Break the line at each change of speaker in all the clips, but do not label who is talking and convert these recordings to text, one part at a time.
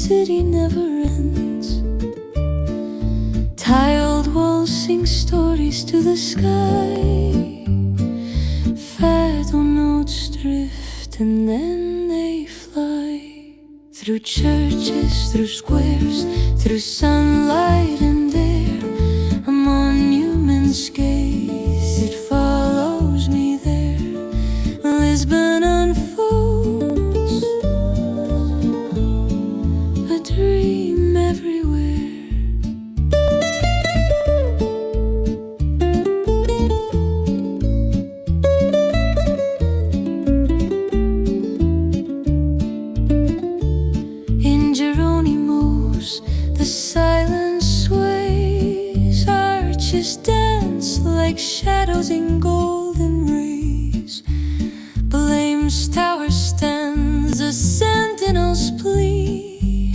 city never ends. Tiled walls sing stories to the sky. Fado notes drift and then they fly. Through churches, through squares, through sunlight and air. A monument's gaze, it follows me there. Lisbon unfolds, a dream everywhere. In Jerónimos, the silence sways, arches dance like shadows in golden rays. Belem's tower stands, a sentinel's plea,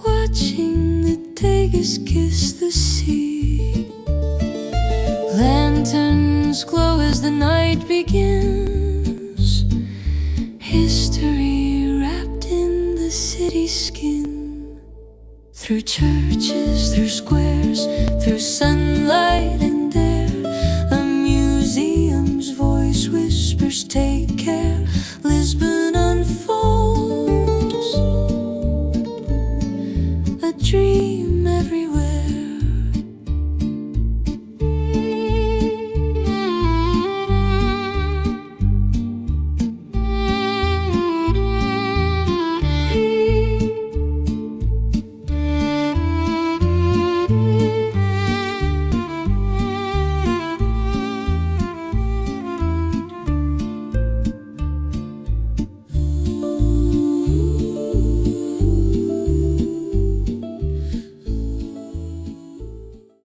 watching the Tagus kiss the sea. Lanterns glow as the night begins, history wrapped in the city's skin. Through churches, through squares, through sunlight